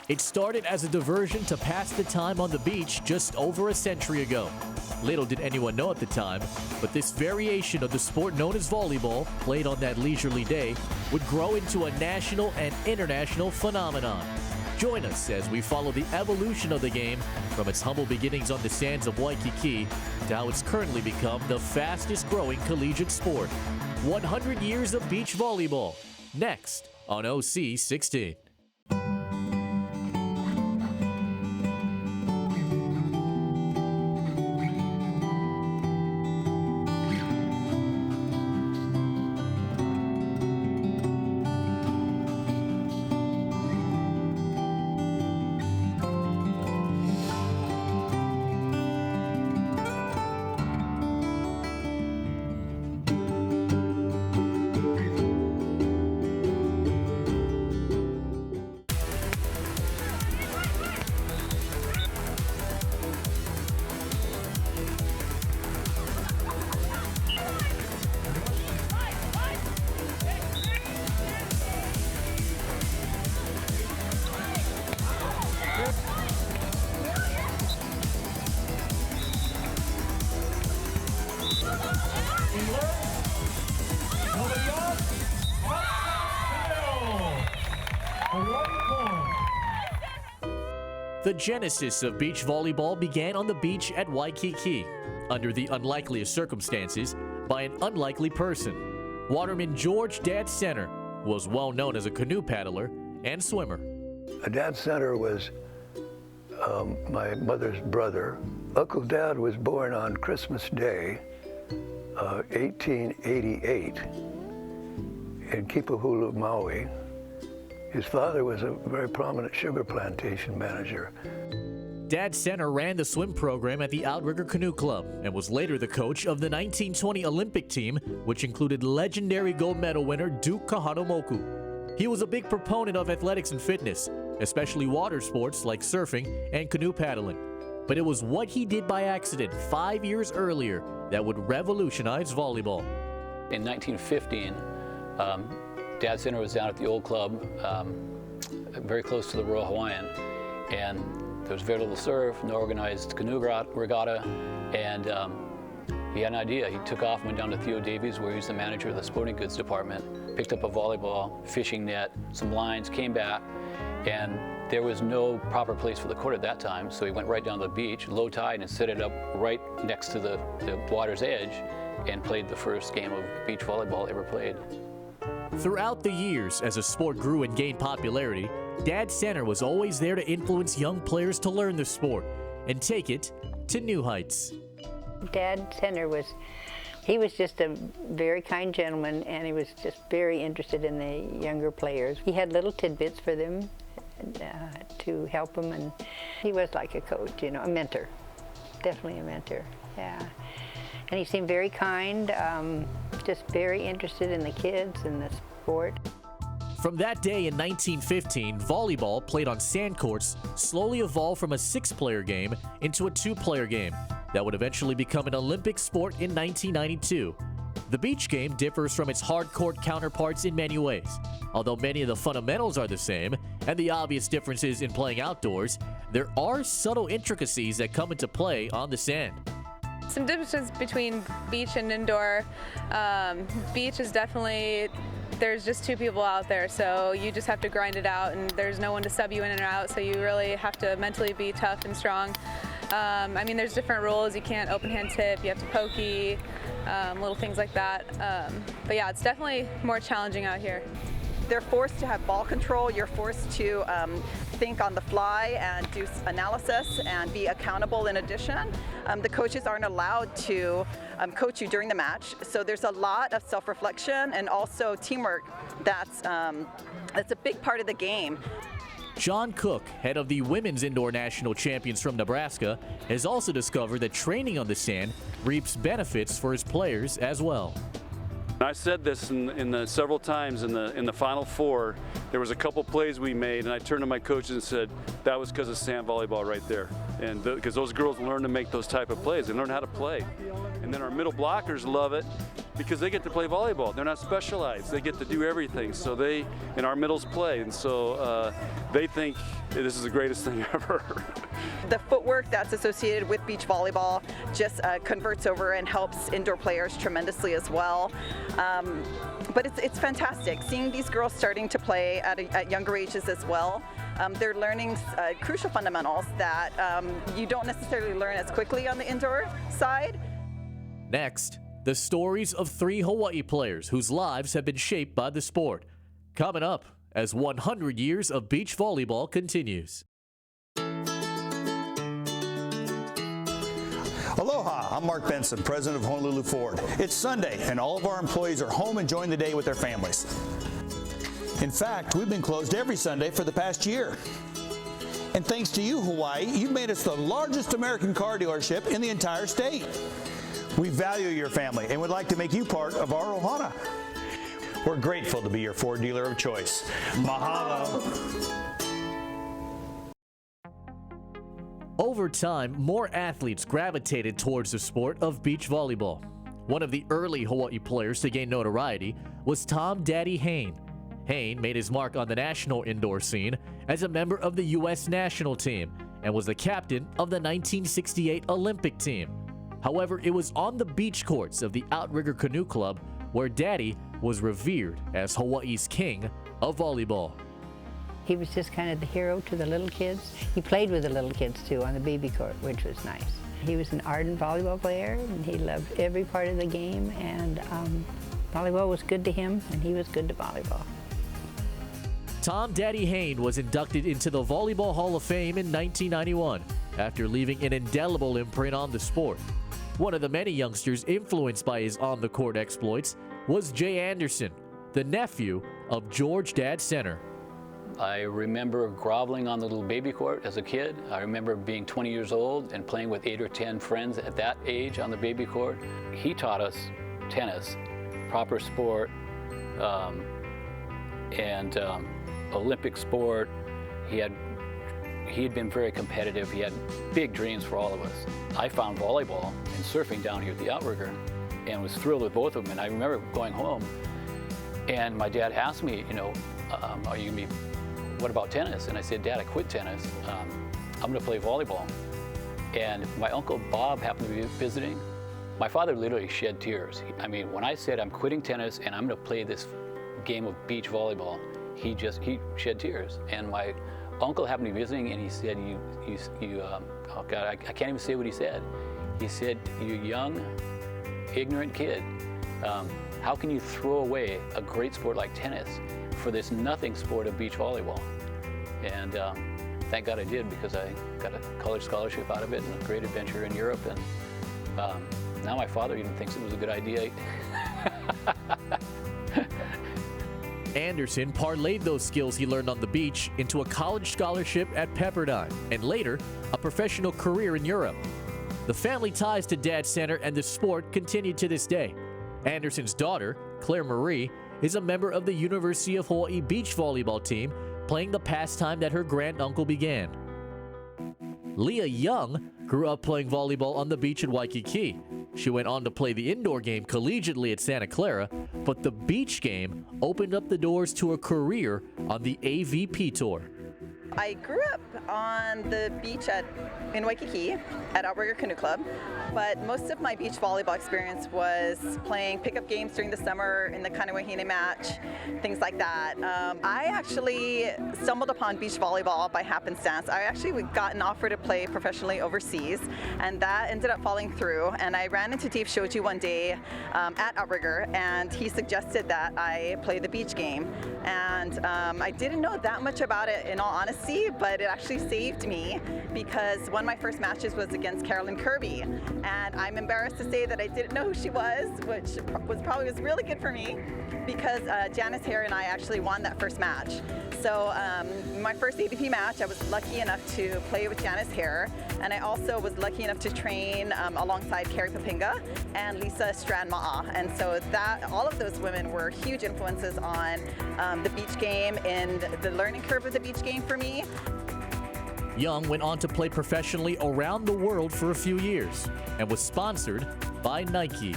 It started as a diversion to pass the time on the beach just over a century ago. Little did anyone know at the time, but this variation of the sport known as volleyball, played on that leisurely day, would grow into a national and international phenomenon. Join us as we follow the evolution of the game from its humble beginnings on the sands of Waikiki to how it's currently become the fastest growing collegiate sport. 100 years of beach volleyball, next on OC 16. The genesis of beach volleyball began on the beach at Waikiki, under the unlikeliest circumstances, by an unlikely person. Waterman George Dad Center was well known as a canoe paddler and swimmer. Dad Center was my mother's brother. Uncle Dad was born on Christmas Day, 1888, in Kipahulu, Maui. His father was a very prominent sugar plantation manager. Dad Center ran the swim program at the Outrigger Canoe Club and was later the coach of the 1920 Olympic team, which included legendary gold medal winner Duke Kahanamoku. He was a big proponent of athletics and fitness, especially water sports like surfing and canoe paddling. But it was what he did by accident 5 years earlier that would revolutionize volleyball. In 1915, Dad Center was down at the old club, very close to the Royal Hawaiian, and there was very little surf, no organized canoe regatta, and he had an idea. He took off and went down to Theo Davies, where he was the manager of the sporting goods department, picked up a volleyball, fishing net, some lines, came back, and there was no proper place for the court at that time, so he went right down to the beach, low tide, and set it up right next to the water's edge, and played the first game of beach volleyball ever played. Throughout the years, as the sport grew and gained popularity, Dad Center was always there to influence young players to learn the sport and take it to new heights. Dad Center was just a very kind gentleman, and he was just very interested in the younger players. He had little tidbits for them to help them, and he was like a coach, a mentor, definitely a mentor, yeah. And he seemed very kind, just very interested in the kids and the sport. From that day in 1915, volleyball played on sand courts slowly evolved from a 6-player game into a 2-player game that would eventually become an Olympic sport in 1992. The beach game differs from its hard court counterparts in many ways. Although many of the fundamentals are the same, and the obvious differences in playing outdoors, there are subtle intricacies that come into play on the sand. Some differences between beach and indoor. Beach is definitely, there's just 2 people out there, so you just have to grind it out, and there's no one to sub you in and out, so you really have to mentally be tough and strong. There's different rules. You can't open hand tip, you have to pokey, little things like that. But yeah, it's definitely more challenging out here. They're forced to have ball control. You're forced to think on the fly and do analysis and be accountable in addition. The coaches aren't allowed to coach you during the match. So there's a lot of self-reflection and also teamwork that's a big part of the game. John Cook, head of the women's indoor national champions from Nebraska, has also discovered that training on the sand reaps benefits for his players as well. I said this several times in the Final Four. There was a couple plays we made, and I turned to my coaches and said, that was because of sand volleyball right there. And because those girls learn to make those type of plays. They learn how to play. And then our middle blockers love it. because they get to play volleyball. They're not specialized. They get to do everything. So they, and our middles play, and so they think this is the greatest thing ever. The footwork that's associated with beach volleyball just converts over and helps indoor players tremendously as well. But it's fantastic seeing these girls starting to play at younger ages as well. They're learning crucial fundamentals that you don't necessarily learn as quickly on the indoor side. Next, the stories of 3 Hawaii players whose lives have been shaped by the sport. Coming up as 100 years of beach volleyball continues. Aloha, I'm Mark Benson, president of Honolulu Ford. It's Sunday, and all of our employees are home enjoying the day with their families. In fact, we've been closed every Sunday for the past year. And thanks to you, Hawaii, you've made us the largest American car dealership in the entire state. We value your family and would like to make you part of our ohana. We're grateful to be your Ford dealer of choice. Mahalo. Over time, more athletes gravitated towards the sport of beach volleyball. One of the early Hawaii players to gain notoriety was Tom "Daddy" Hain. Hain made his mark on the national indoor scene as a member of the U.S. national team and was the captain of the 1968 Olympic team. However, it was on the beach courts of the Outrigger Canoe Club where Daddy was revered as Hawaii's king of volleyball. He was just kind of the hero to the little kids. He played with the little kids too on the baby court, which was nice. He was an ardent volleyball player and he loved every part of the game, and volleyball was good to him and he was good to volleyball. Tom "Daddy" Hain was inducted into the Volleyball Hall of Fame in 1991 after leaving an indelible imprint on the sport. One of the many youngsters influenced by his on-the-court exploits was Jay Anderson, the nephew of George "Dad" Center. I remember groveling on the little baby court as a kid. I remember being 20 years old and playing with 8 or 10 friends at that age on the baby court. He taught us tennis, proper sport, and Olympic sport. He had been very competitive. He had big dreams for all of us. I found volleyball and surfing down here at the Outrigger and was thrilled with both of them. And I remember going home and my dad asked me, are you gonna be, what about tennis? And I said, Dad, I quit tennis. I'm gonna play volleyball. And my Uncle Bob happened to be visiting. My father literally shed tears. I mean, when I said I'm quitting tennis and I'm gonna play this game of beach volleyball, he shed tears. And my uncle happened to be visiting, and he said, oh God, I can't even say what he said. He said, you young, ignorant kid, how can you throw away a great sport like tennis for this nothing sport of beach volleyball? And thank God I did, because I got a college scholarship out of it and a great adventure in Europe. And now my father even thinks it was a good idea. Anderson parlayed those skills he learned on the beach into a college scholarship at Pepperdine, and later, a professional career in Europe. The family ties to Dad Center and the sport continued to this day. Anderson's daughter, Claire Marie, is a member of the University of Hawaii beach volleyball team, playing the pastime that her granduncle began. Leah Young grew up playing volleyball on the beach in Waikiki. She went on to play the indoor game collegiately at Santa Clara, but the beach game opened up the doors to a career on the AVP Tour. I grew up on the beach in Waikiki at Outrigger Canoe Club, but most of my beach volleyball experience was playing pickup games during the summer in the Kanawahine match, things like that. I actually stumbled upon beach volleyball by happenstance. I actually got an offer to play professionally overseas, and that ended up falling through. And I ran into Dave Shoji one day at Outrigger, and he suggested that I play the beach game. And I didn't know that much about it, in all honesty, but it actually saved me, because one of my first matches was against Carolyn Kirby, and I'm embarrassed to say that I didn't know who she was, which was really good for me, because Janice Hare and I actually won that first match. So my first AVP match, I was lucky enough to play with Janice Hare, and I also was lucky enough to train alongside Carrie Papinga and Lisa Strand-Ma'a. And so all of those women were huge influences on the beach game and the learning curve of the beach game for me. Young went on to play professionally around the world for a few years and was sponsored by Nike.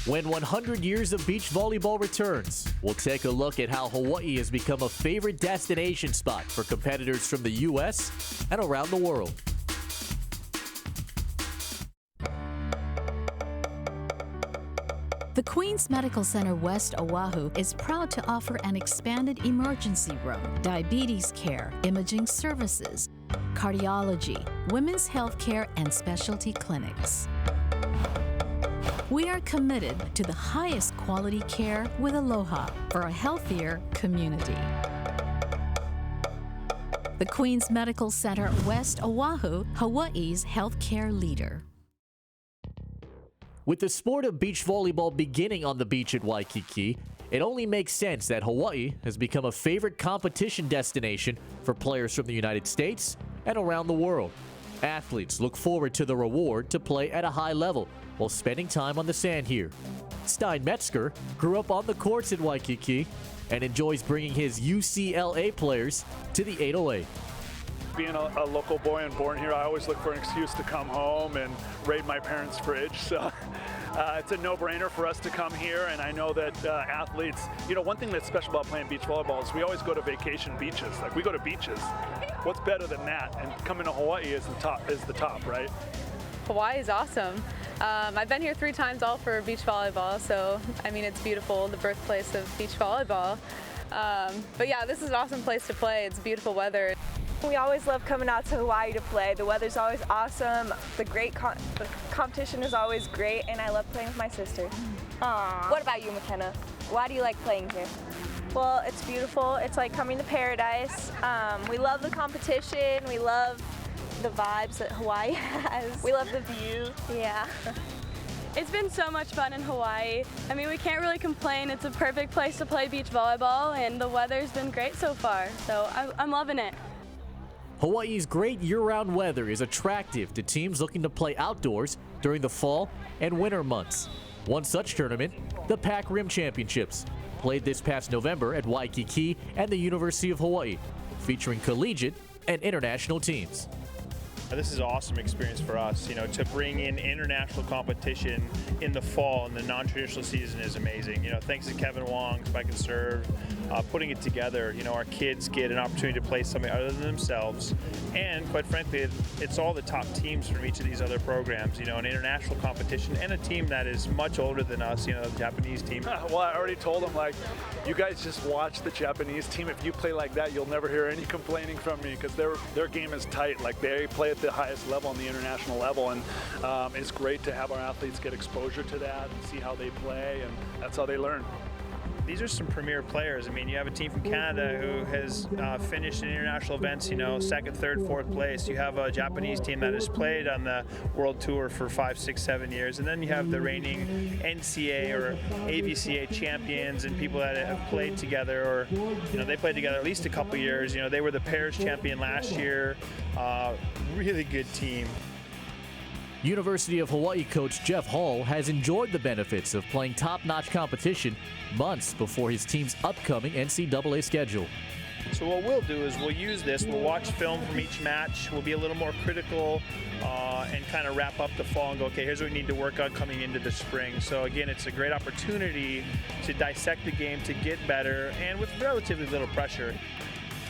When 100 years of beach volleyball returns, we'll take a look at how Hawaii has become a favorite destination spot for competitors from the U.S. and around the world. The Queens Medical Center West Oahu is proud to offer an expanded emergency room, diabetes care, imaging services, cardiology, women's health care, and specialty clinics. We are committed to the highest quality care with aloha for a healthier community. The Queens Medical Center West Oahu, Hawaii's healthcare leader. With the sport of beach volleyball beginning on the beach at Waikiki, it only makes sense that Hawaii has become a favorite competition destination for players from the United States and around the world. Athletes look forward to the reward to play at a high level while spending time on the sand here. Stein Metzger grew up on the courts at Waikiki and enjoys bringing his UCLA players to the 808. Being a local boy and born here, I always look for an excuse to come home and raid my parents' fridge. So it's a no-brainer for us to come here, and I know that athletes, one thing that's special about playing beach volleyball is we always go to vacation beaches. Like, we go to beaches. What's better than that? And coming to Hawaii is the top, right? Hawaii is awesome. I've been here 3 times all for beach volleyball, so I mean, it's beautiful, the birthplace of beach volleyball. But yeah, this is an awesome place to play. It's beautiful weather. We always love coming out to Hawaii to play. The weather's always awesome. The competition is always great, and I love playing with my sister. Aww. What about you, McKenna? Why do you like playing here? Well, it's beautiful. It's like coming to paradise. We love the competition. We love the vibes that Hawaii has. We love the view. Yeah. It's been so much fun in Hawaii. I mean, we can't really complain. It's a perfect place to play beach volleyball, and the weather's been great so far. So I'm loving it. Hawaii's great year-round weather is attractive to teams looking to play outdoors during the fall and winter months. One such tournament, the Pac Rim Championships, played this past November at Waikiki and the University of Hawaii, featuring collegiate and international teams. This is an awesome experience for us. To bring in international competition in the fall and the non-traditional season is amazing. Thanks to Kevin Wong, Spike and Serve, putting it together. Our kids get an opportunity to play something other than themselves. And quite frankly, it's all the top teams from each of these other programs, an international competition and a team that is much older than us, the Japanese team. Well, I already told them, you guys just watch the Japanese team. If you play like that, you'll never hear any complaining from me, because their game is tight. They play at the highest level on the international level, and it's great to have our athletes get exposure to that and see how they play, and that's how they learn. These are some premier players. I mean, you have a team from Canada who has finished in international events, 2nd, 3rd, 4th place. You have a Japanese team that has played on the World Tour for 5, 6, 7 years. And then you have the reigning NCAA or AVCA champions and people that have played together, or, they played together at least a couple years. They were the pairs champion last year. Really good team. University of Hawaii coach Jeff Hall has enjoyed the benefits of playing top-notch competition months before his team's upcoming NCAA schedule. So what we'll do is we'll use this, we'll watch film from each match, we'll be a little more critical and kind of wrap up the fall and go, okay, here's what we need to work on coming into the spring. So again, it's a great opportunity to dissect the game, to get better, and with relatively little pressure.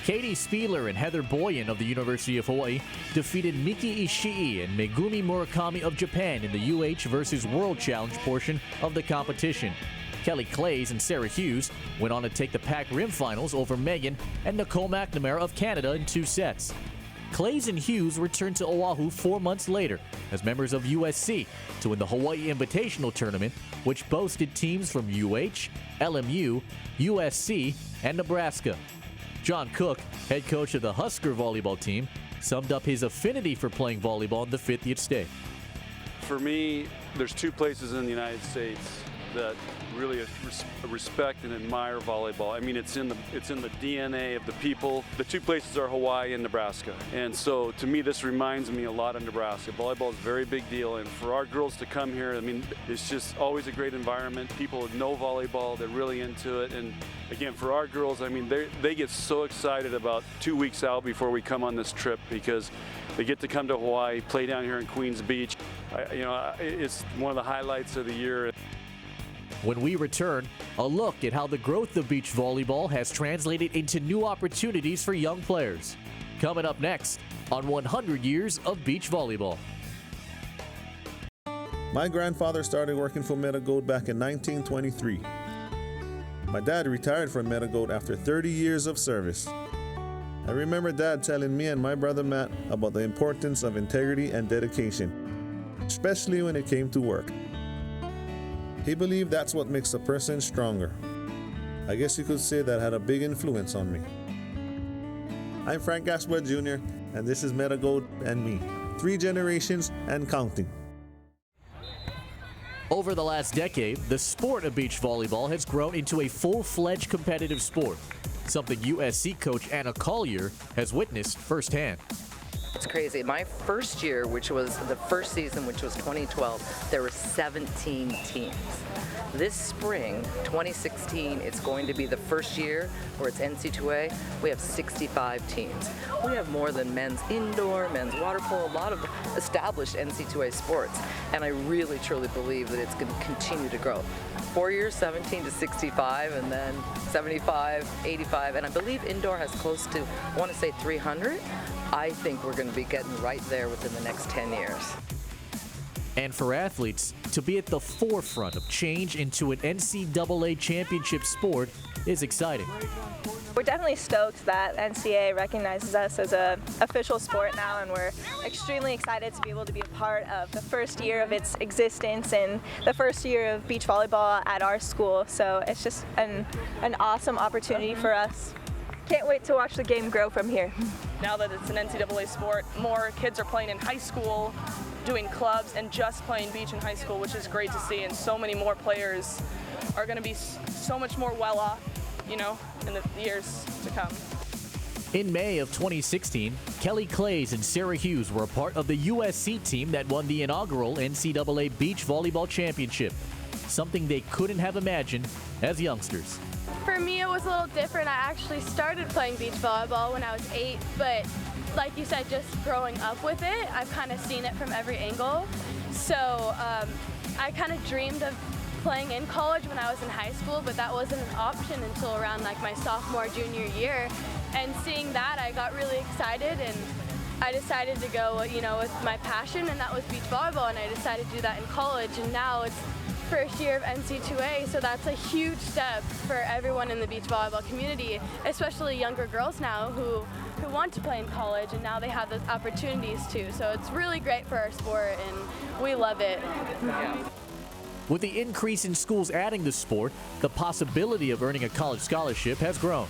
Katie Spieler and Heather Boyan of the University of Hawaii defeated Miki Ishii and Megumi Murakami of Japan in the UH versus World Challenge portion of the competition. Kelly Clays and Sarah Hughes went on to take the Pac Rim Finals over Megan and Nicole McNamara of Canada in 2 sets. Clays and Hughes returned to Oahu 4 months later as members of USC to win the Hawaii Invitational Tournament, which boasted teams from UH, LMU, USC, and Nebraska. John Cook, head coach of the Husker volleyball team, summed up his affinity for playing volleyball in the 50th state. For me, there's 2 places in the United States that really respect and admire volleyball. I mean, it's in the DNA of the people. The 2 places are Hawaii and Nebraska. And so to me, this reminds me a lot of Nebraska. Volleyball is a very big deal, and for our girls to come here, I mean, it's just always a great environment. People know volleyball, they're really into it. And again, for our girls, I mean, they get so excited about 2 weeks out before we come on this trip, because they get to come to Hawaii, play down here in Queens Beach. It's one of the highlights of the year. When we return, a look at how the growth of beach volleyball has translated into new opportunities for young players. Coming up next on 100 Years of Beach Volleyball. My grandfather started working for Metagold back in 1923. My dad retired from Metagold after 30 years of service. I remember Dad telling me and my brother Matt about the importance of integrity and dedication, especially when it came to work. He believed that's what makes a person stronger. I guess you could say that had a big influence on me. I'm Frank Gaspar Jr., and this is Metagold and me. 3 generations and counting. Over the last decade, the sport of beach volleyball has grown into a full-fledged competitive sport, something USC coach Anna Collier has witnessed firsthand. It's crazy. My first year, which was the first season, which was 2012, there were 17 teams. This spring, 2016, it's going to be the first year where it's NCAA. We have 65 teams. We have more than men's indoor, men's water polo, a lot of established NCAA sports. And I really, truly believe that it's going to continue to grow. 4 years, 17 to 65, and then 75, 85, and I believe indoor has close to, I want to say 300. I think we're going to be getting right there within the next 10 years. And for athletes, to be at the forefront of change into an NCAA championship sport is exciting. We're definitely stoked that NCAA recognizes us as an official sport now, and we're extremely excited to be able to be a part of the first year of its existence and the first year of beach volleyball at our school. So it's just an awesome opportunity for us. Can't wait to watch the game grow from here. Now that it's an NCAA sport, more kids are playing in high school, doing clubs, and just playing beach in high school, which is great to see. And so many more players are going to be so much more well off, you know, in the years to come. In May of 2016, Kelly Clays and Sarah Hughes were a part of the USC team that won the inaugural NCAA Beach Volleyball Championship, something they couldn't have imagined as youngsters. For me, it was a little different. I actually started playing beach volleyball when I was 8, but like you said, just growing up with it, I've kind of seen it from every angle. So I kind of dreamed of playing in college when I was in high school, but that wasn't an option until around like my sophomore, junior year. And seeing that, I got really excited, and I decided to go, you know, with my passion, and that was beach volleyball, and I decided to do that in college, and now it's first year of NC2A, so that's a huge step for everyone in the beach volleyball community, especially younger girls now who want to play in college, and now they have those opportunities too. So it's really great for our sport, and we love it. With the increase in schools adding the sport, the possibility of earning a college scholarship has grown,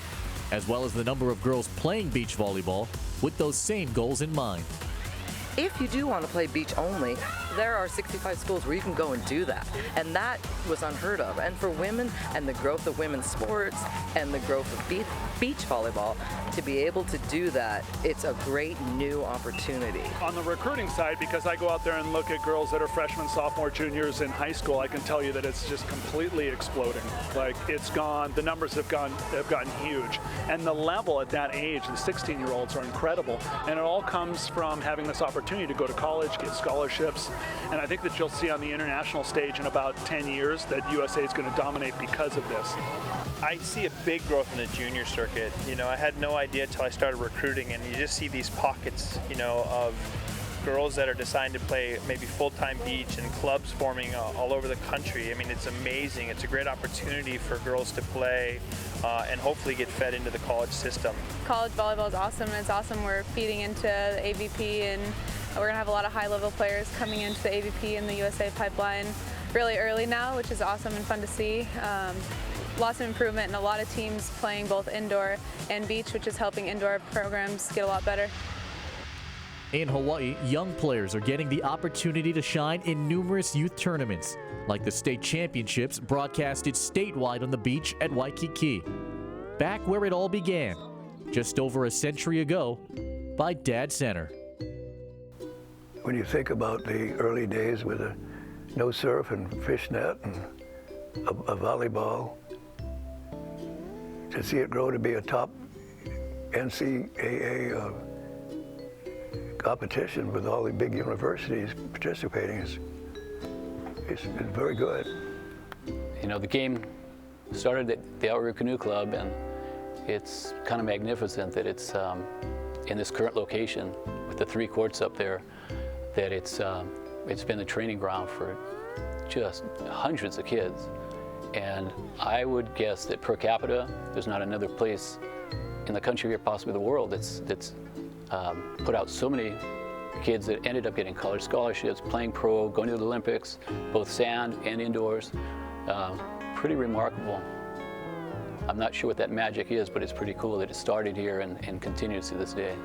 as well as the number of girls playing beach volleyball with those same goals in mind. If you do want to play beach only, there are 65 schools where you can go and do that. And that was unheard of. And for women and the growth of women's sports and the growth of beach volleyball, to be able to do that, it's a great new opportunity. On the recruiting side, because I go out there and look at girls that are freshmen, sophomore, juniors in high school, I can tell you that it's just completely exploding. Like, it's gone, the numbers have gotten huge. And the level at that age, the 16-year-olds are incredible. And it all comes from having this opportunity to go to college, get scholarships, and I think that you'll see on the international stage in about 10 years that USA is going to dominate because of this. I see a big growth in the junior circuit. You know, I had no idea until I started recruiting, and you just see these pockets, you know, of girls that are deciding to play maybe full-time beach and clubs forming all over the country. I mean, it's amazing. It's a great opportunity for girls to play and hopefully get fed into the college system. College volleyball is awesome, and it's awesome we're feeding into the AVP, and we're going to have a lot of high-level players coming into the AVP and the USA pipeline really early now, which is awesome and fun to see. Lots of improvement, and a lot of teams playing both indoor and beach, which is helping indoor programs get a lot better. In Hawaii, young players are getting the opportunity to shine in numerous youth tournaments, like the state championships broadcasted statewide on the beach at Waikiki. Back where it all began, just over a century ago, by Dad Center. When you think about the early days with a no surf and fishnet and a volleyball, to see it grow to be a top NCAA competition with all the big universities participating is very good. You know, the game started at the Outrigger Canoe Club, and it's kind of magnificent that it's in this current location with the 3 courts up there, that it's been the training ground for just hundreds of kids. And I would guess that per capita, there's not another place in the country or possibly the world that's put out so many kids that ended up getting college scholarships, playing pro, going to the Olympics, both sand and indoors. Pretty remarkable. I'm not sure what that magic is, but it's pretty cool that it started here and continues to this day.